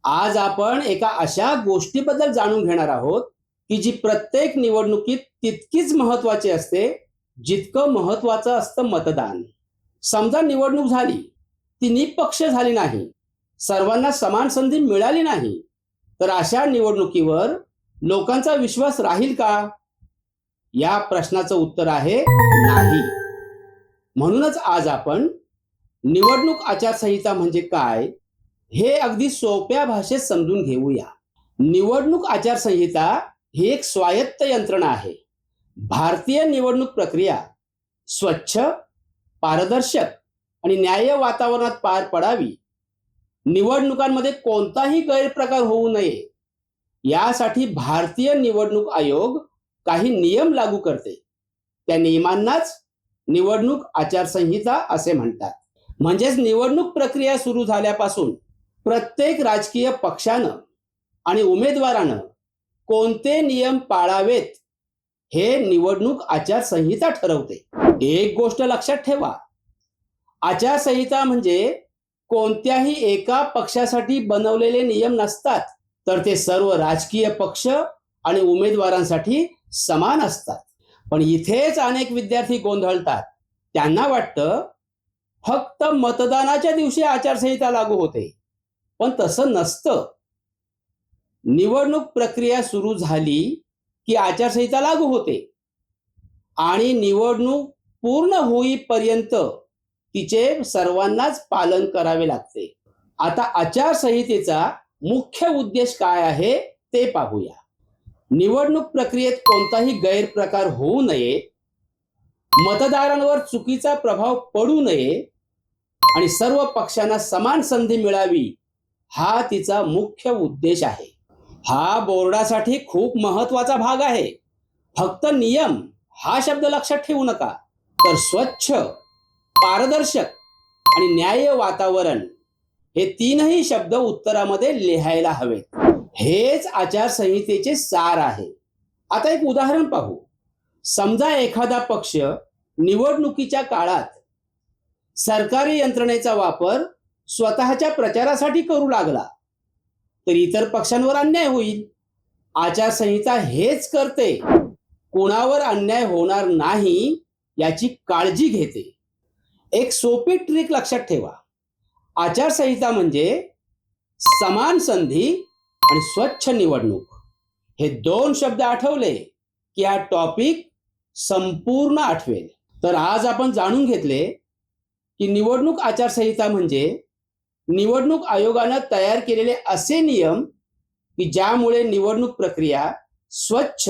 आज आपण एका अशा गोष्टीबद्दल जाणून घेणार आहोत की जी प्रत्येक निवडणुकीत तितकीच महत्वाची असते जितकं महत्वाचं असतं मतदान. समजा निवडणूक झाली, ती निपक्ष झाली नाही, सर्वांना समान संधी मिळाली नाही, तर अशा निवडणुकीवर लोकांचा विश्वास राहील का? या प्रश्नाचं उत्तर आहे नाही. म्हणूनच आज आपण निवडणूक आचारसंहिता म्हणजे काय हे अगदी सोप्या भाषेत समजून घेऊया. निवडणूक आचारसंहिता ही एक स्वायत्त यंत्रणा आहे. भारतीय निवडणूक प्रक्रिया स्वच्छ, पारदर्शक आणि न्याय्य वातावरणात पार पडावी, निवडणुकांमध्ये कोणताही गैरप्रकार होऊ नये, यासाठी भारतीय निवडणूक आयोग काही नियम लागू करते. त्या नियमांनाच निवडणूक आचारसंहिता असे म्हणतात. म्हणजेच निवडणूक प्रक्रिया सुरू झाल्यापासून प्रत्येक राजकीय पक्षानं आणि उमेदवारानं कोणते नियम पाळावेत हे निवडणूक आचारसंहिता ठरवते. एक गोष्ट लक्षात ठेवा, आचारसंहिता म्हणजे कोणत्याही एका पक्षासाठी बनवलेले नियम नसतात, तर ते सर्व राजकीय पक्ष आणि उमेदवारांसाठी समान असतात. पण इथेच अनेक विद्यार्थी गोंधळतात. त्यांना वाटतं फक्त मतदानाच्या दिवशी आचारसंहिता लागू होते, पण तसं नसतं. निवडणूक प्रक्रिया सुरू झाली की आचारसंहिता लागू होते आणि निवडणूक पूर्ण होईपर्यंत तिचे सर्वांनाच पालन करावे लागते. आता आचारसंहितेचा मुख्य उद्देश काय आहे ते पाहूया. निवडणूक प्रक्रियेत कोणताही गैरप्रकार होऊ नये, मतदारांवर चुकीचा प्रभाव पडू नये आणि सर्व पक्षांना समान संधी मिळावी, हा तिचा मुख्य उद्देश आहे. हा बोर्डासाठी खूप महत्वाचा भाग आहे. फक्त नियम हा शब्द लक्षात ठेवू नका, तर स्वच्छ, पारदर्शक आणि न्याय्य वातावरण हे तीनही शब्द उत्तरामध्ये लिहायला हवेत. हेच आचारसंहितेचे सार आहे. आता एक उदाहरण पाहू. समजा एखादा पक्ष निवडणुकीच्या काळात सरकारी यंत्रणेचा वापर स्वतःच्या प्रचारासाठी करू लागला, तर इतर पक्षांवर अन्याय होईल. आचारसंहिता हेच करते, कोणावर अन्याय होणार नाही याची काळजी घेते. एक सोपी ट्रिक लक्षात ठेवा. आचारसंहिता म्हणजे समान संधी आणि स्वच्छ निवडणूक. हे दोन शब्द आठवले की हा टॉपिक संपूर्ण आठवेल. तर आज आपण जाणून घेतले की निवडणूक आचारसंहिता म्हणजे निवडणूक आयोगानं तयार केलेले असे नियम की ज्यामुळे निवडणूक प्रक्रिया स्वच्छ,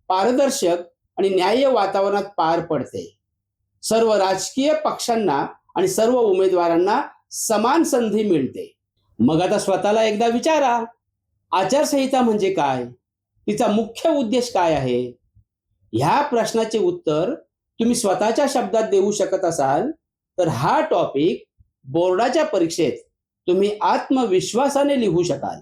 पारदर्शक आणि न्याय्य वातावरणात पार पडते. सर्व राजकीय पक्षांना आणि सर्व उमेदवारांना समान संधी मिळते. मग आता स्वतःला एकदा विचारा, आचारसंहिता म्हणजे काय, तिचा मुख्य उद्देश काय आहे? ह्या प्रश्नाचे उत्तर तुम्ही स्वतःच्या शब्दात देऊ शकत असाल तर हा टॉपिक बोर्डाच्या परीक्षेत तुम्ही आत्मविश्वासाने लिहू शकाल.